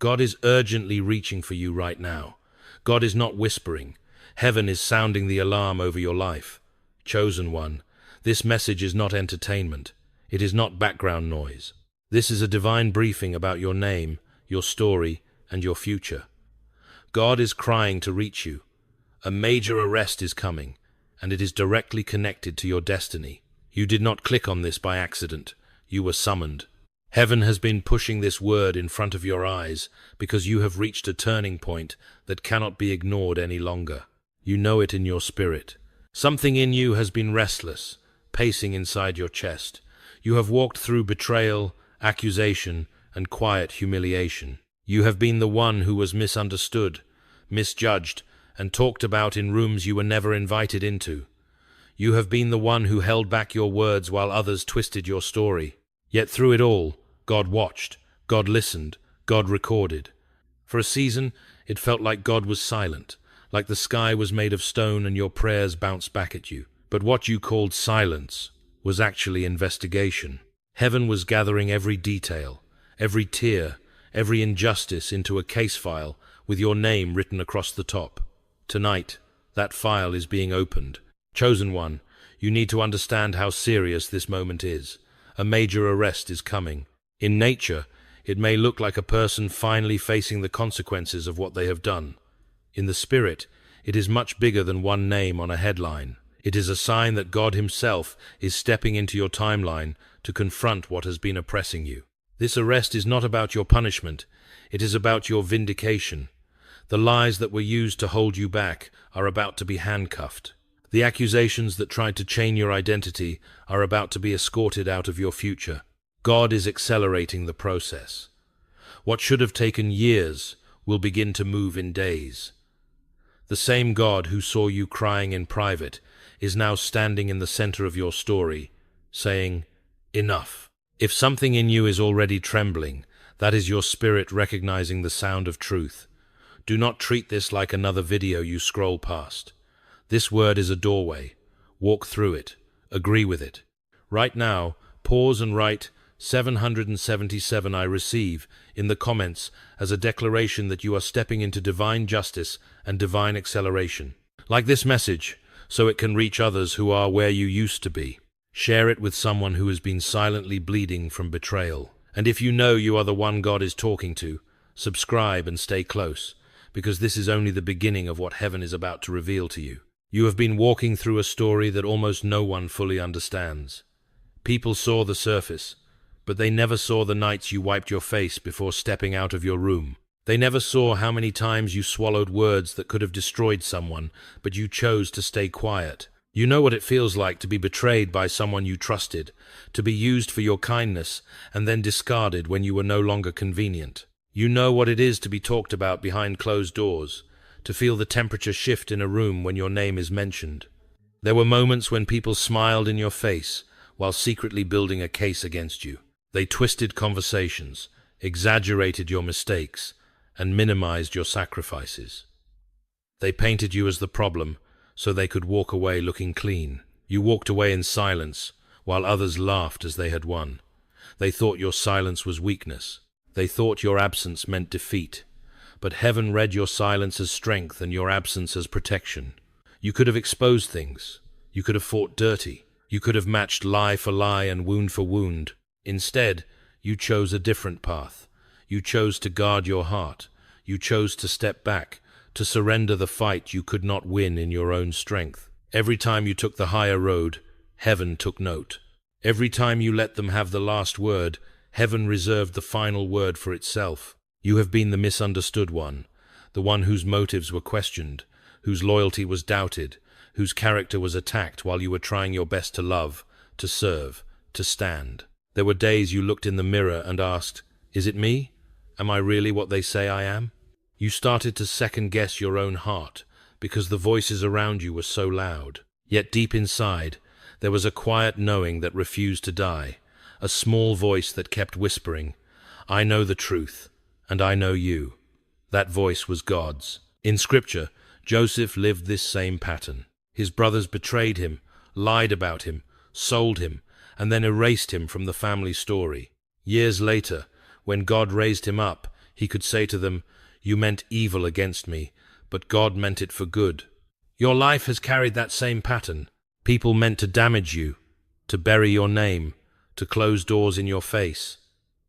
God is urgently reaching for you right now. God is not whispering. Heaven is sounding the alarm over your life. Chosen one, this message is not entertainment. It is not background noise. This is a divine briefing about your name, your story, and your future. God is crying to reach you. A major arrest is coming, and it is directly connected to your destiny. You did not click on this by accident. You were summoned. Heaven has been pushing this word in front of your eyes because you have reached a turning point that cannot be ignored any longer. You know it in your spirit. Something in you has been restless, pacing inside your chest. You have walked through betrayal, accusation, and quiet humiliation. You have been the one who was misunderstood, misjudged, and talked about in rooms you were never invited into. You have been the one who held back your words while others twisted your story. Yet through it all, God watched, God listened, God recorded. For a season, it felt like God was silent, like the sky was made of stone and your prayers bounced back at you. But what you called silence was actually investigation. Heaven was gathering every detail, every tear, every injustice into a case file with your name written across the top. Tonight, that file is being opened. Chosen one, you need to understand how serious this moment is. A major arrest is coming. In nature, it may look like a person finally facing the consequences of what they have done. In the spirit, it is much bigger than one name on a headline. It is a sign that God Himself is stepping into your timeline to confront what has been oppressing you. This arrest is not about your punishment. It is about your vindication. The lies that were used to hold you back are about to be handcuffed. The accusations that tried to chain your identity are about to be escorted out of your future. God is accelerating the process. What should have taken years will begin to move in days. The same God who saw you crying in private is now standing in the center of your story, saying, "Enough." If something in you is already trembling, that is your spirit recognizing the sound of truth. Do not treat this like another video you scroll past. This word is a doorway. Walk through it. Agree with it. Right now, pause and write 777 I receive in the comments as a declaration that you are stepping into divine justice and divine acceleration. Like this message, so it can reach others who are where you used to be. Share it with someone who has been silently bleeding from betrayal. And if you know you are the one God is talking to, subscribe and stay close, because this is only the beginning of what heaven is about to reveal to you. You have been walking through a story that almost no one fully understands. People saw the surface, but they never saw the nights you wiped your face before stepping out of your room. They never saw how many times you swallowed words that could have destroyed someone, but you chose to stay quiet. You know what it feels like to be betrayed by someone you trusted, to be used for your kindness and then discarded when you were no longer convenient. You know what it is to be talked about behind closed doors, to feel the temperature shift in a room when your name is mentioned. There were moments when people smiled in your face while secretly building a case against you. They twisted conversations, exaggerated your mistakes, and minimized your sacrifices. They painted you as the problem so they could walk away looking clean. You walked away in silence while others laughed as they had won. They thought your silence was weakness. They thought your absence meant defeat. But heaven read your silence as strength and your absence as protection. You could have exposed things. You could have fought dirty. You could have matched lie for lie and wound for wound. Instead, you chose a different path. You chose to guard your heart. You chose to step back, to surrender the fight you could not win in your own strength. Every time you took the higher road, heaven took note. Every time you let them have the last word, heaven reserved the final word for itself. You have been the misunderstood one, the one whose motives were questioned, whose loyalty was doubted, whose character was attacked while you were trying your best to love, to serve, to stand. There were days you looked in the mirror and asked, "Is it me? Am I really what they say I am?" You started to second-guess your own heart because the voices around you were so loud. Yet deep inside, there was a quiet knowing that refused to die, a small voice that kept whispering, "I know the truth, and I know you." That voice was God's. In Scripture, Joseph lived this same pattern. His brothers betrayed him, lied about him, sold him, and then erased him from the family story. Years later, when God raised him up, he could say to them, "You meant evil against me, but God meant it for good." Your life has carried that same pattern. People meant to damage you, to bury your name, to close doors in your face.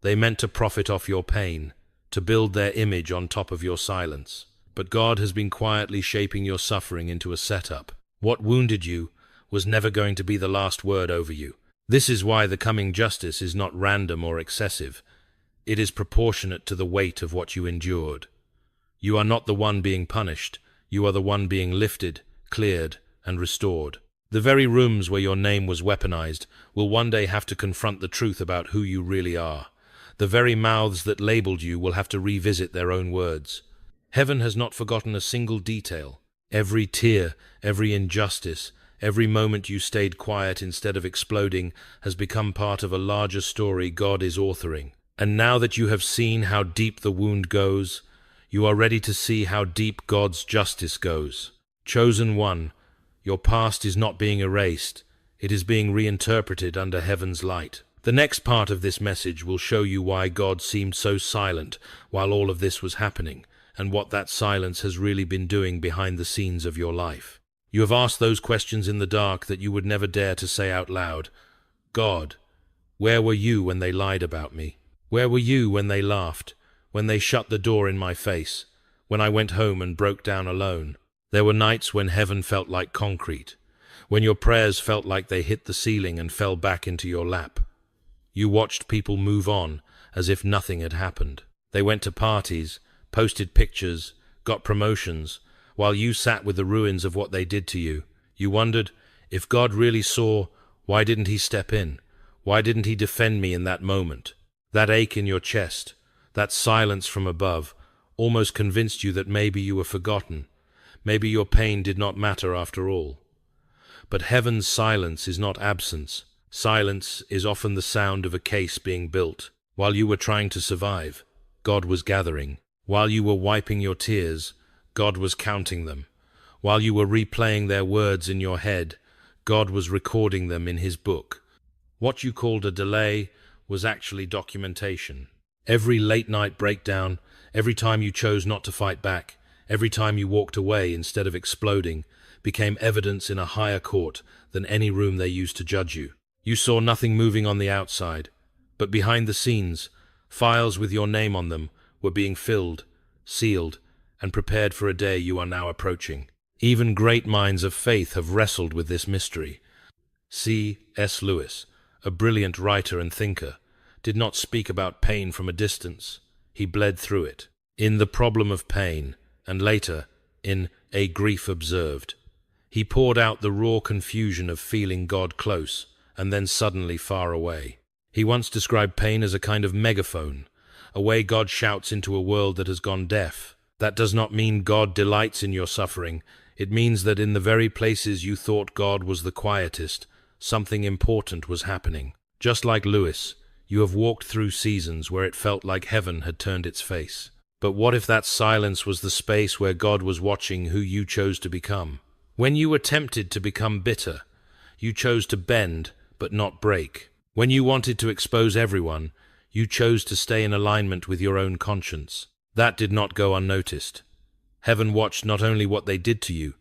They meant to profit off your pain, to build their image on top of your silence. But God has been quietly shaping your suffering into a setup. What wounded you was never going to be the last word over you. This is why the coming justice is not random or excessive. It is proportionate to the weight of what you endured. You are not the one being punished. You are the one being lifted, cleared, and restored. The very rooms where your name was weaponized will one day have to confront the truth about who you really are. The very mouths that labeled you will have to revisit their own words. Heaven has not forgotten a single detail. Every tear, every injustice, every moment you stayed quiet instead of exploding has become part of a larger story God is authoring. And now that you have seen how deep the wound goes, you are ready to see how deep God's justice goes. Chosen one, your past is not being erased. It is being reinterpreted under heaven's light. The next part of this message will show you why God seemed so silent while all of this was happening, and what that silence has really been doing behind the scenes of your life. You have asked those questions in the dark that you would never dare to say out loud. God, where were you when they lied about me? Where were you when they laughed, when they shut the door in my face, when I went home and broke down alone? There were nights when heaven felt like concrete, when your prayers felt like they hit the ceiling and fell back into your lap. You watched people move on as if nothing had happened. They went to parties, posted pictures, got promotions, while you sat with the ruins of what they did to you. You wondered, if God really saw, why didn't he step in? Why didn't he defend me in that moment? That ache in your chest, that silence from above, almost convinced you that maybe you were forgotten. Maybe your pain did not matter after all. But heaven's silence is not absence. Silence is often the sound of a case being built. While you were trying to survive, God was gathering. While you were wiping your tears, God was counting them. While you were replaying their words in your head, God was recording them in his book. What you called a delay was actually documentation. Every late-night breakdown, every time you chose not to fight back, every time you walked away instead of exploding, became evidence in a higher court than any room they used to judge you. You saw nothing moving on the outside, but behind the scenes, files with your name on them were being filled, sealed, and prepared for a day you are now approaching. Even great minds of faith have wrestled with this mystery. C.S. Lewis, a brilliant writer and thinker, did not speak about pain from a distance. He bled through it. In The Problem of Pain, and later, in A Grief Observed, he poured out the raw confusion of feeling God close, and then suddenly far away. He once described pain as a kind of megaphone, a way God shouts into a world that has gone deaf. That does not mean God delights in your suffering. It means that in the very places you thought God was the quietest, something important was happening. Just like Lewis, you have walked through seasons where it felt like heaven had turned its face. But what if that silence was the space where God was watching who you chose to become? When you were tempted to become bitter, you chose to bend but not break. When you wanted to expose everyone, you chose to stay in alignment with your own conscience. That did not go unnoticed. Heaven watched not only what they did to you,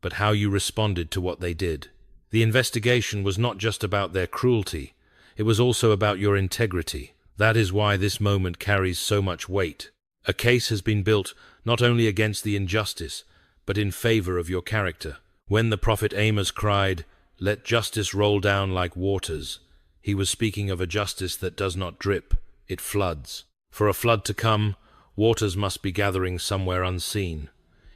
but how you responded to what they did. The investigation was not just about their cruelty, it was also about your integrity. That is why this moment carries so much weight. A case has been built not only against the injustice, but in favor of your character. When the prophet Amos cried, "Let justice roll down like waters," he was speaking of a justice that does not drip, it floods. For a flood to come, waters must be gathering somewhere unseen.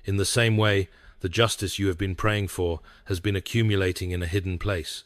In the same way, the justice you have been praying for has been accumulating in a hidden place.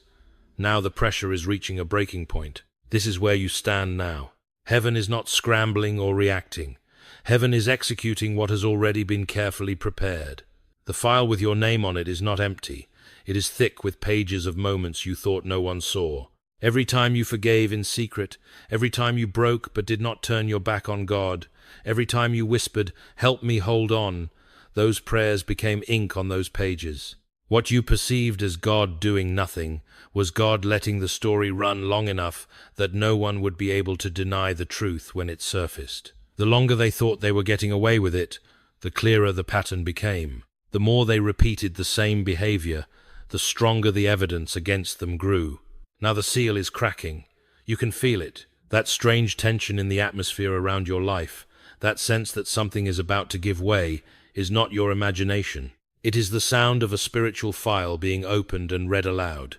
Now the pressure is reaching a breaking point. This is where you stand now. Heaven is not scrambling or reacting. Heaven is executing what has already been carefully prepared. The file with your name on it is not empty. It is thick with pages of moments you thought no one saw. Every time you forgave in secret, every time you broke but did not turn your back on God, every time you whispered, "Help me hold on," those prayers became ink on those pages. What you perceived as God doing nothing was God letting the story run long enough that no one would be able to deny the truth when it surfaced. The longer they thought they were getting away with it, the clearer the pattern became. The more they repeated the same behavior, the stronger the evidence against them grew. Now the seal is cracking. You can feel it. That strange tension in the atmosphere around your life, that sense that something is about to give way, is not your imagination. It is the sound of a spiritual file being opened and read aloud.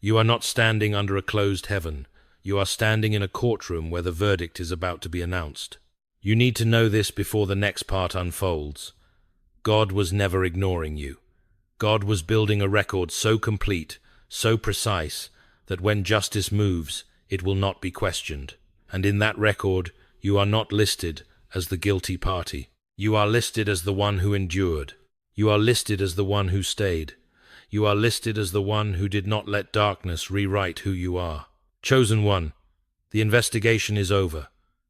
You are not standing under a closed heaven. You are standing in a courtroom where the verdict is about to be announced. You need to know this before the next part unfolds. God was never ignoring you. God was building a record so complete, so precise, that when justice moves, it will not be questioned. And in that record, you are not listed as the guilty party. You are listed as the one who endured. You are listed as the one who stayed. You are listed as the one who did not let darkness rewrite who you are. Chosen one, the investigation is over.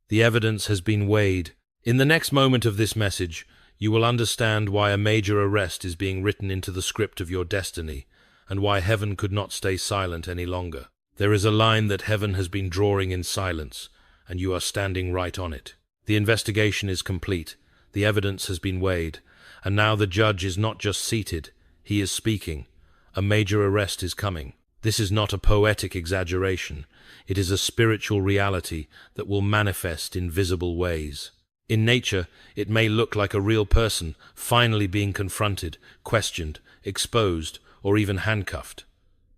The evidence has been weighed. In the next moment of this message, you will understand why a major arrest is being written into the script of your destiny, and why heaven could not stay silent any longer. There is a line that heaven has been drawing in silence, and you are standing right on it. The investigation is complete. The evidence has been weighed, and now the judge is not just seated, he is speaking. A major arrest is coming. This is not a poetic exaggeration. It is a spiritual reality that will manifest in visible ways. In nature, it may look like a real person finally being confronted, questioned, exposed, or even handcuffed.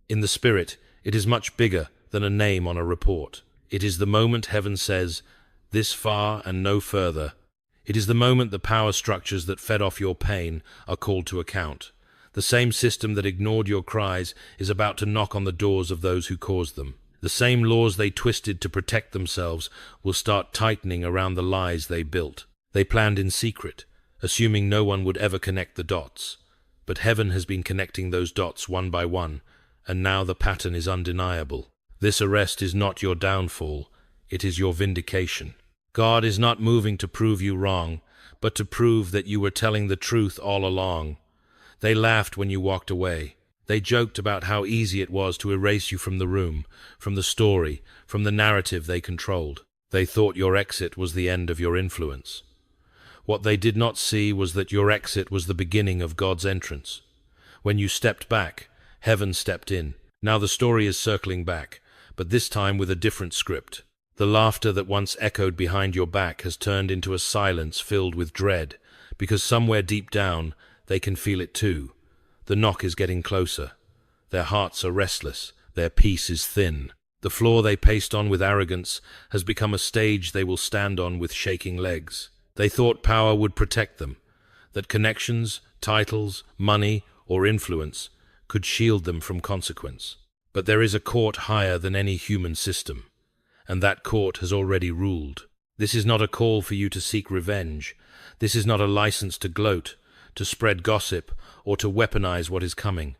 In the spirit, it is much bigger than a name on a report. It is the moment heaven says, "This far and no further." It is the moment the power structures that fed off your pain are called to account. The same system that ignored your cries is about to knock on the doors of those who caused them. The same laws they twisted to protect themselves will start tightening around the lies they built. They planned in secret, assuming no one would ever connect the dots. But heaven has been connecting those dots one by one, and now the pattern is undeniable. This arrest is not your downfall, it is your vindication. God is not moving to prove you wrong, but to prove that you were telling the truth all along. They laughed when you walked away. They joked about how easy it was to erase you from the room, from the story, from the narrative they controlled. They thought your exit was the end of your influence. What they did not see was that your exit was the beginning of God's entrance. When you stepped back, heaven stepped in. Now the story is circling back, but this time with a different script. The laughter that once echoed behind your back has turned into a silence filled with dread, because somewhere deep down, they can feel it too. The knock is getting closer. Their hearts are restless. Their peace is thin. The floor they paced on with arrogance has become a stage they will stand on with shaking legs. They thought power would protect them, that connections, titles, money, or influence could shield them from consequence. But there is a court higher than any human system, and that court has already ruled. This is not a call for you to seek revenge. This is not a license to gloat, to spread gossip, or to weaponize what is coming.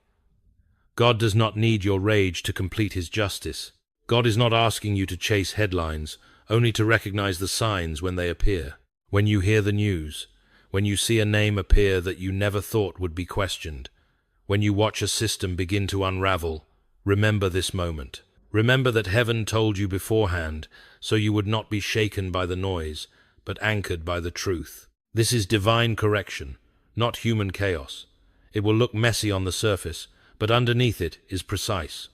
God does not need your rage to complete his justice. God is not asking you to chase headlines, only to recognize the signs when they appear. When you hear the news, when you see a name appear that you never thought would be questioned, when you watch a system begin to unravel, remember this moment. Remember that heaven told you beforehand, so you would not be shaken by the noise, but anchored by the truth. This is divine correction, not human chaos. It will look messy on the surface, but underneath it is precise.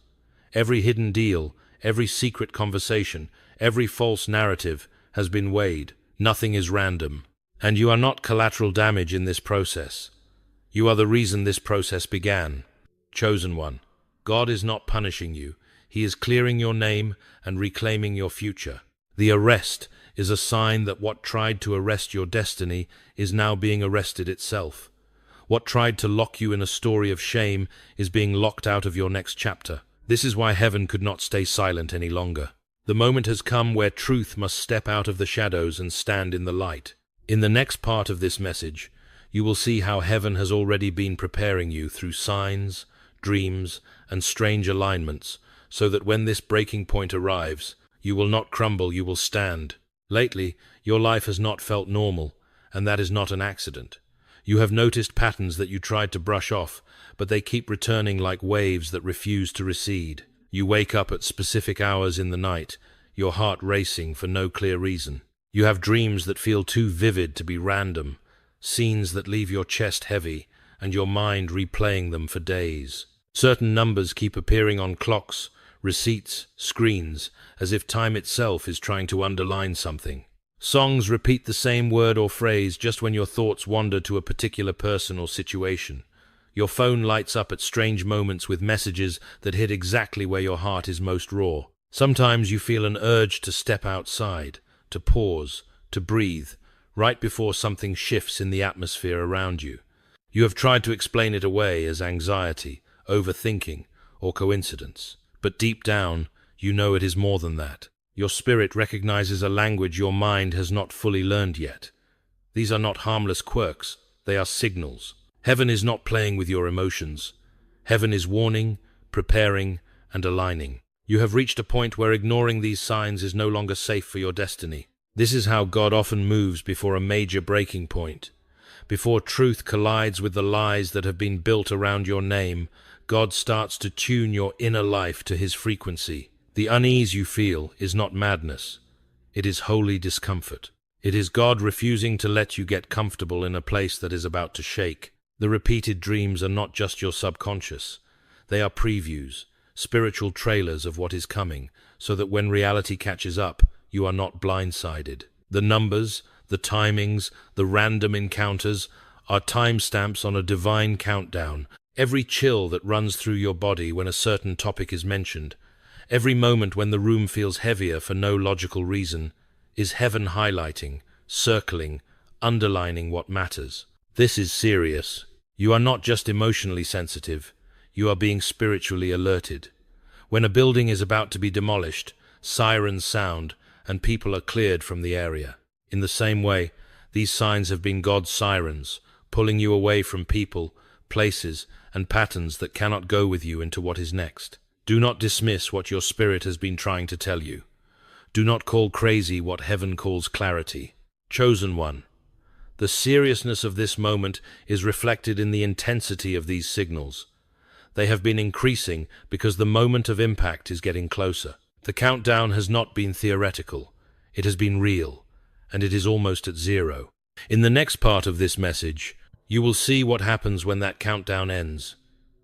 Every hidden deal, every secret conversation, every false narrative has been weighed. Nothing is random. And you are not collateral damage in this process. You are the reason this process began. Chosen one, God is not punishing you. He is clearing your name and reclaiming your future. The arrest is a sign that what tried to arrest your destiny is now being arrested itself. What tried to lock you in a story of shame is being locked out of your next chapter. This is why heaven could not stay silent any longer. The moment has come where truth must step out of the shadows and stand in the light. In the next part of this message, you will see how heaven has already been preparing you through signs, dreams, and strange alignments, so that when this breaking point arrives, you will not crumble, you will stand. Lately, your life has not felt normal, and that is not an accident. You have noticed patterns that you tried to brush off, but they keep returning like waves that refuse to recede. You wake up at specific hours in the night, your heart racing for no clear reason. You have dreams that feel too vivid to be random, scenes that leave your chest heavy and your mind replaying them for days. Certain numbers keep appearing on clocks, receipts, screens, as if time itself is trying to underline something. Songs repeat the same word or phrase just when your thoughts wander to a particular person or situation. Your phone lights up at strange moments with messages that hit exactly where your heart is most raw. Sometimes you feel an urge to step outside, to pause, to breathe, right before something shifts in the atmosphere around you. You have tried to explain it away as anxiety, overthinking, or coincidence. But deep down, you know it is more than that. Your spirit recognizes a language your mind has not fully learned yet. These are not harmless quirks, they are signals. Heaven is not playing with your emotions. Heaven is warning, preparing, and aligning. You have reached a point where ignoring these signs is no longer safe for your destiny. This is how God often moves before a major breaking point. Before truth collides with the lies that have been built around your name, God starts to tune your inner life to His frequency. The unease you feel is not madness. It is holy discomfort. It is God refusing to let you get comfortable in a place that is about to shake. The repeated dreams are not just your subconscious. They are previews, spiritual trailers of what is coming, so that when reality catches up, you are not blindsided. The numbers, the timings, the random encounters are timestamps on a divine countdown. Every chill that runs through your body when a certain topic is mentioned, every moment when the room feels heavier for no logical reason, is heaven highlighting, circling, underlining what matters. This is serious. You are not just emotionally sensitive, you are being spiritually alerted. When a building is about to be demolished, sirens sound and people are cleared from the area. In the same way, these signs have been God's sirens, pulling you away from people, places, and patterns that cannot go with you into what is next. Do not dismiss what your spirit has been trying to tell you. Do not call crazy what heaven calls clarity. Chosen one, the seriousness of this moment is reflected in the intensity of these signals. They have been increasing because the moment of impact is getting closer. The countdown has not been theoretical. It has been real, and it is almost at zero. In the next part of this message, you will see what happens when that countdown ends,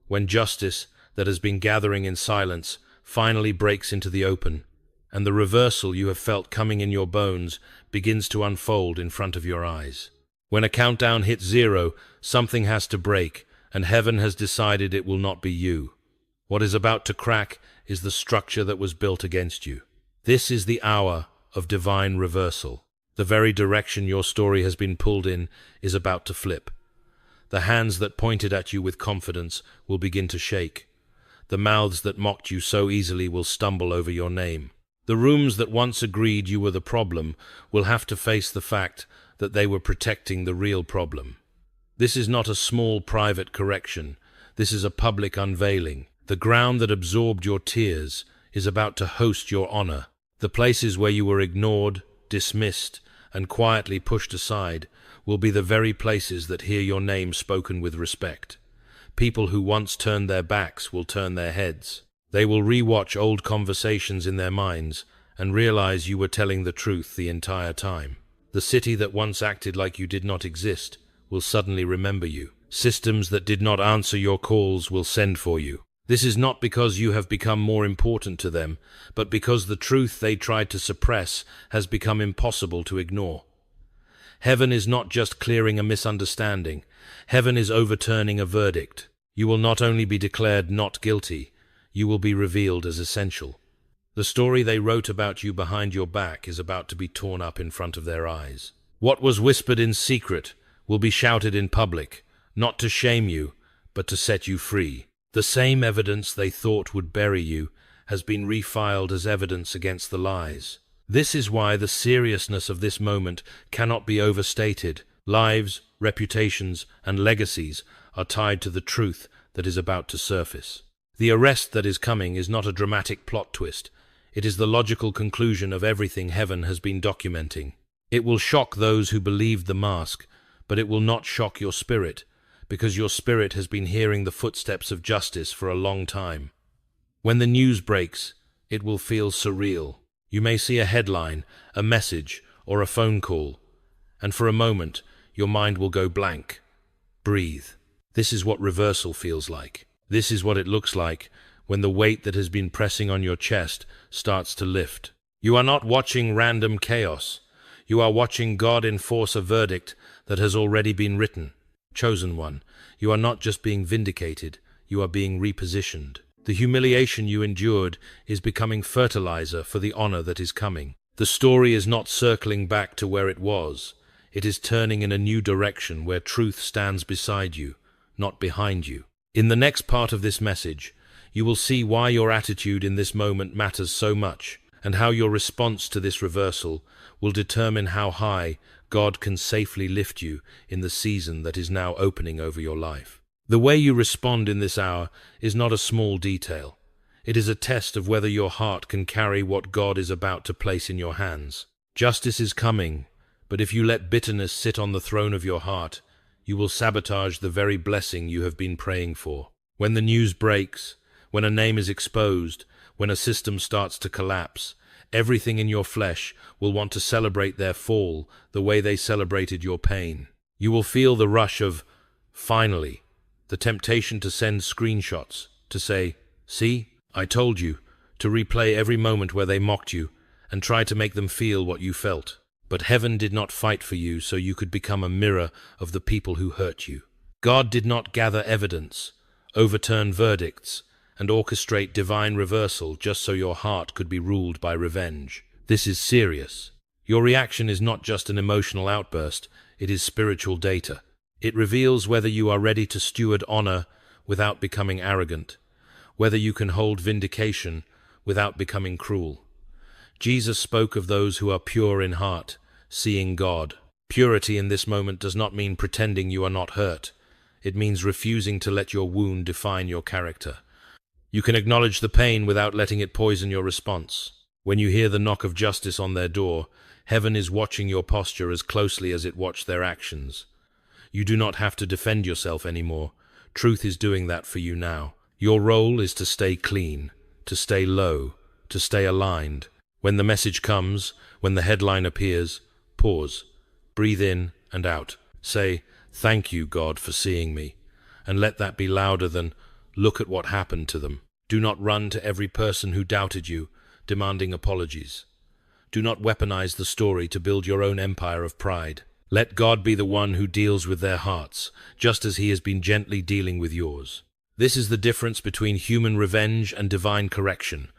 when justice that has been gathering in silence finally breaks into the open, and the reversal you have felt coming in your bones begins to unfold in front of your eyes. When a countdown hits zero, something has to break, and heaven has decided it will not be you. What is about to crack is the structure that was built against you. This is the hour of divine reversal. The very direction your story has been pulled in is about to flip. The hands that pointed at you with confidence will begin to shake. The mouths that mocked you so easily will stumble over your name. The rooms that once agreed you were the problem will have to face the fact that they were protecting the real problem. This is not a small private correction. This is a public unveiling. The ground that absorbed your tears is about to host your honor. The places where you were ignored, dismissed, and quietly pushed aside will be the very places that hear your name spoken with respect. People who once turned their backs will turn their heads. They will re-watch old conversations in their minds and realize you were telling the truth the entire time. The city that once acted like you did not exist will suddenly remember you. Systems that did not answer your calls will send for you. This is not because you have become more important to them, but because the truth they tried to suppress has become impossible to ignore. Heaven is not just clearing a misunderstanding. Heaven is overturning a verdict. You will not only be declared not guilty, you will be revealed as essential. The story they wrote about you behind your back is about to be torn up in front of their eyes. What was whispered in secret will be shouted in public, not to shame you, but to set you free. The same evidence they thought would bury you has been refiled as evidence against the lies. This is why the seriousness of this moment cannot be overstated. Lives, reputations, and legacies are tied to the truth that is about to surface. The arrest that is coming is not a dramatic plot twist. It is the logical conclusion of everything heaven has been documenting. It will shock those who believed the mask, but it will not shock your spirit, because your spirit has been hearing the footsteps of justice for a long time. When the news breaks, it will feel surreal. You may see a headline, a message, or a phone call, and for a moment, your mind will go blank. Breathe. This is what reversal feels like. This is what it looks like when the weight that has been pressing on your chest starts to lift. You are not watching random chaos. You are watching God enforce a verdict that has already been written. Chosen one, you are not just being vindicated, you are being repositioned. The humiliation you endured is becoming fertilizer for the honor that is coming. The story is not circling back to where it was. It is turning in a new direction where truth stands beside you, not behind you. In the next part of this message, you will see why your attitude in this moment matters so much, and how your response to this reversal will determine how high God can safely lift you in the season that is now opening over your life. The way you respond in this hour is not a small detail. It is a test of whether your heart can carry what God is about to place in your hands. Justice is coming, but if you let bitterness sit on the throne of your heart, you will sabotage the very blessing you have been praying for. When the news breaks, when a name is exposed, when a system starts to collapse, everything in your flesh will want to celebrate their fall the way they celebrated your pain. You will feel the rush of, finally, the temptation to send screenshots, to say, "See, I told you," to replay every moment where they mocked you and try to make them feel what you felt. But heaven did not fight for you so you could become a mirror of the people who hurt you. God did not gather evidence, overturn verdicts, and orchestrate divine reversal just so your heart could be ruled by revenge. This is serious. Your reaction is not just an emotional outburst, it is spiritual data. It reveals whether you are ready to steward honor without becoming arrogant, whether you can hold vindication without becoming cruel. Jesus spoke of those who are pure in heart, seeing God. Purity in this moment does not mean pretending you are not hurt. It means refusing to let your wound define your character. You can acknowledge the pain without letting it poison your response. When you hear the knock of justice on their door, heaven is watching your posture as closely as it watched their actions. You do not have to defend yourself anymore. Truth is doing that for you now. Your role is to stay clean, to stay low, to stay aligned. When the message comes, when the headline appears, pause, breathe in and out. Say, "Thank you, God, for seeing me," and let that be louder than, "Look at what happened to them." Do not run to every person who doubted you, demanding apologies. Do not weaponize the story to build your own empire of pride. Let God be the one who deals with their hearts, just as He has been gently dealing with yours. This is the difference between human revenge and divine correction.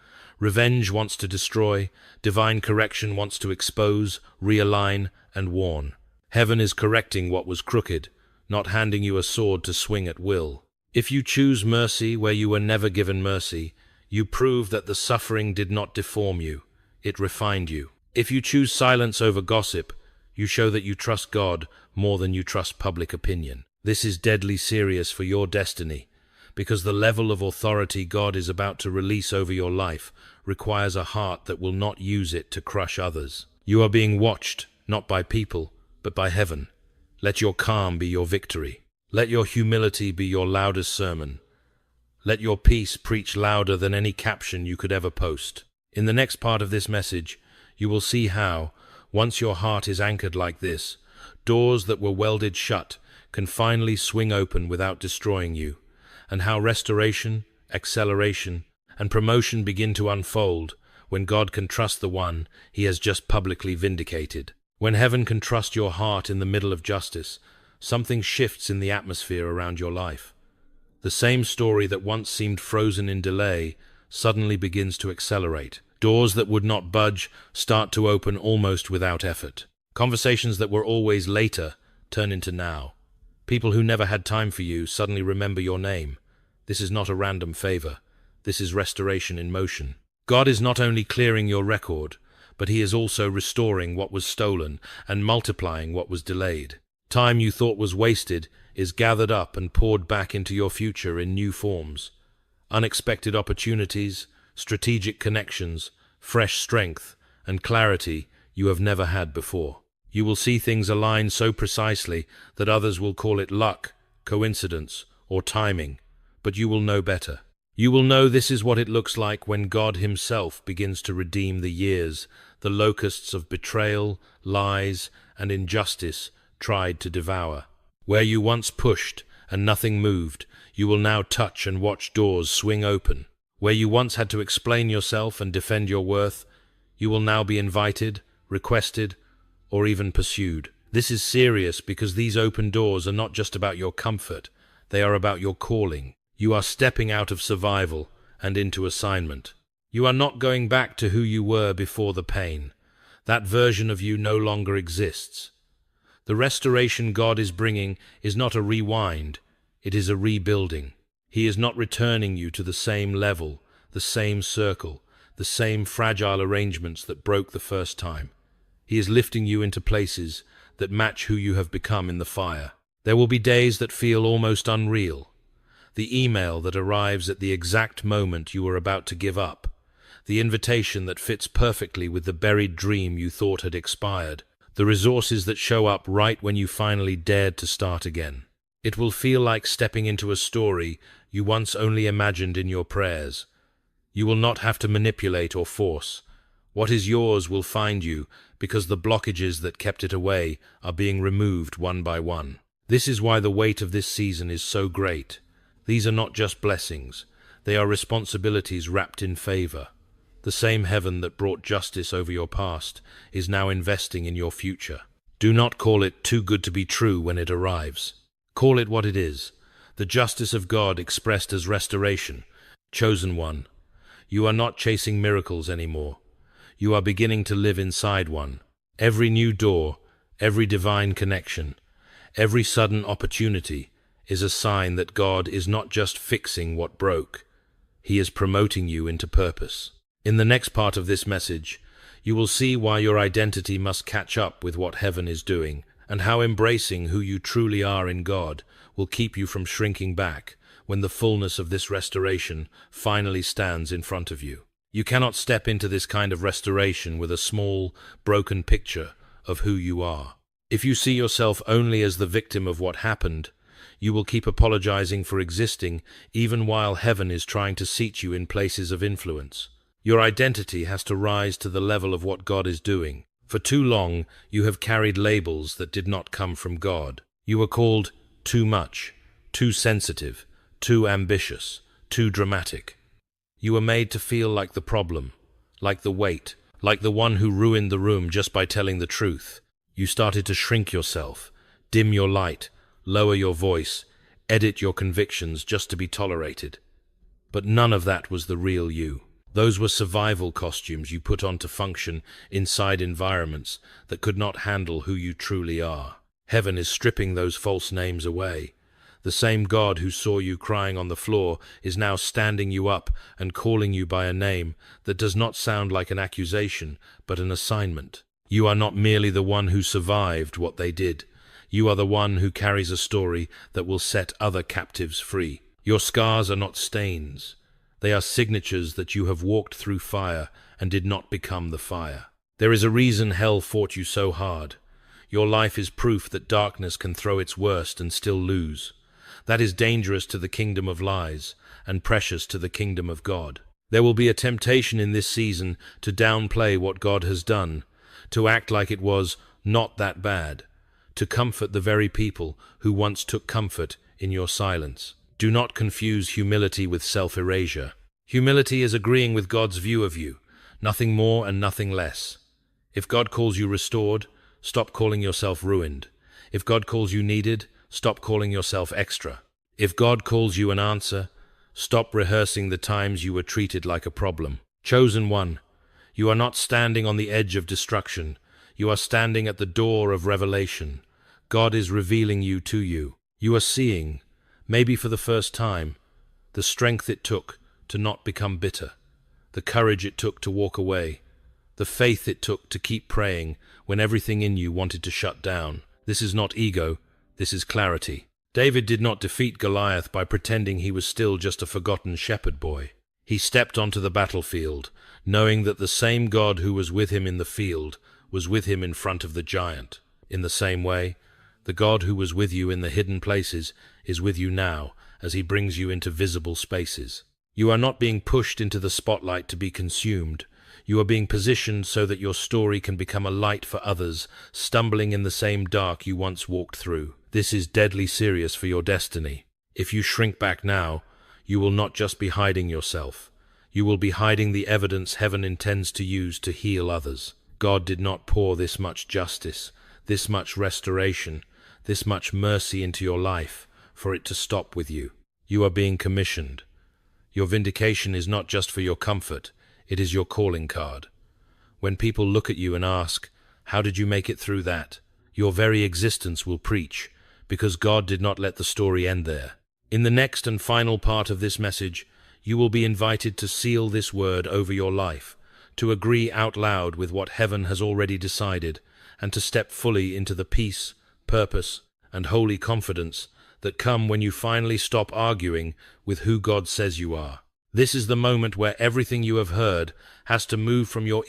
Revenge wants to destroy, divine correction wants to expose, realign, and warn. Heaven is correcting what was crooked, not handing you a sword to swing at will. If you choose mercy where you were never given mercy, you prove that the suffering did not deform you, it refined you. If you choose silence over gossip, you show that you trust God more than you trust public opinion. This is deadly serious for your destiny, because the level of authority God is about to release over your life requires a heart that will not use it to crush others. You are being watched, not by people, but by heaven. Let your calm be your victory. Let your humility be your loudest sermon. Let your peace preach louder than any caption you could ever post. In the next part of this message, you will see how, once your heart is anchored like this, doors that were welded shut can finally swing open without destroying you, and how restoration, acceleration, and promotion begin to unfold when God can trust the one He has just publicly vindicated. When heaven can trust your heart in the middle of justice, something shifts in the atmosphere around your life. The same story that once seemed frozen in delay suddenly begins to accelerate. Doors that would not budge start to open almost without effort. Conversations that were always later turn into now. People who never had time for you suddenly remember your name. This is not a random favor. This is restoration in motion. God is not only clearing your record, but He is also restoring what was stolen and multiplying what was delayed. Time you thought was wasted is gathered up and poured back into your future in new forms. Unexpected opportunities, strategic connections, fresh strength, and clarity you have never had before. You will see things align so precisely that others will call it luck, coincidence, or timing, but you will know better. You will know this is what it looks like when God Himself begins to redeem the years the locusts of betrayal, lies, and injustice tried to devour. Where you once pushed and nothing moved, you will now touch and watch doors swing open. Where you once had to explain yourself and defend your worth, you will now be invited, requested, or even pursued. This is serious because these open doors are not just about your comfort, they are about your calling. You are stepping out of survival and into assignment. You are not going back to who you were before the pain. That version of you no longer exists. The restoration God is bringing is not a rewind, it is a rebuilding. He is not returning you to the same level, the same circle, the same fragile arrangements that broke the first time. He is lifting you into places that match who you have become in the fire. There will be days that feel almost unreal. The email that arrives at the exact moment you were about to give up. The invitation that fits perfectly with the buried dream you thought had expired. The resources that show up right when you finally dared to start again. It will feel like stepping into a story you once only imagined in your prayers. You will not have to manipulate or force. What is yours will find you because the blockages that kept it away are being removed one by one. This is why the weight of this season is so great. These are not just blessings, they are responsibilities wrapped in favor. The same heaven that brought justice over your past is now investing in your future. Do not call it too good to be true when it arrives. Call it what it is, the justice of God expressed as restoration. Chosen one, you are not chasing miracles anymore. You are beginning to live inside one. Every new door, every divine connection, every sudden opportunity is a sign that God is not just fixing what broke. He is promoting you into purpose. In the next part of this message, you will see why your identity must catch up with what heaven is doing, and how embracing who you truly are in God will keep you from shrinking back when the fullness of this restoration finally stands in front of you. You cannot step into this kind of restoration with a small, broken picture of who you are. If you see yourself only as the victim of what happened, you will keep apologizing for existing even while heaven is trying to seat you in places of influence. Your identity has to rise to the level of what God is doing. For too long, you have carried labels that did not come from God. You were called too much, too sensitive, too ambitious, too dramatic. You were made to feel like the problem, like the weight, like the one who ruined the room just by telling the truth. You started to shrink yourself, dim your light, lower your voice, edit your convictions just to be tolerated. But none of that was the real you. Those were survival costumes you put on to function inside environments that could not handle who you truly are. Heaven is stripping those false names away. The same God who saw you crying on the floor is now standing you up and calling you by a name that does not sound like an accusation, but an assignment. You are not merely the one who survived what they did. You are the one who carries a story that will set other captives free. Your scars are not stains. They are signatures that you have walked through fire and did not become the fire. There is a reason hell fought you so hard. Your life is proof that darkness can throw its worst and still lose. That is dangerous to the kingdom of lies and precious to the kingdom of God. There will be a temptation in this season to downplay what God has done, to act like it was not that bad, to comfort the very people who once took comfort in your silence. Do not confuse humility with self-erasure. Humility is agreeing with God's view of you, nothing more and nothing less. If God calls you restored, stop calling yourself ruined. If God calls you needed, stop calling yourself extra. If God calls you an answer, stop rehearsing the times you were treated like a problem. Chosen one, you are not standing on the edge of destruction. You are standing at the door of revelation. God is revealing you to you. You are seeing, maybe for the first time, the strength it took to not become bitter, the courage it took to walk away, the faith it took to keep praying when everything in you wanted to shut down. This is not ego, this is clarity. David did not defeat Goliath by pretending he was still just a forgotten shepherd boy. He stepped onto the battlefield, knowing that the same God who was with him in the field was with him in front of the giant. In the same way, the God who was with you in the hidden places is with you now as he brings you into visible spaces. You are not being pushed into the spotlight to be consumed. You are being positioned so that your story can become a light for others, stumbling in the same dark you once walked through. This is deadly serious for your destiny. If you shrink back now, you will not just be hiding yourself. You will be hiding the evidence heaven intends to use to heal others. God did not pour this much justice, this much restoration, this much mercy into your life for it to stop with you. You are being commissioned. Your vindication is not just for your comfort, it is your calling card. When people look at you and ask, "How did you make it through that?" your very existence will preach, because God did not let the story end there. In the next and final part of this message, you will be invited to seal this word over your life, to agree out loud with what heaven has already decided, and to step fully into the peace, purpose, and holy confidence that come when you finally stop arguing with who God says you are. This is the moment where everything you have heard has to move from your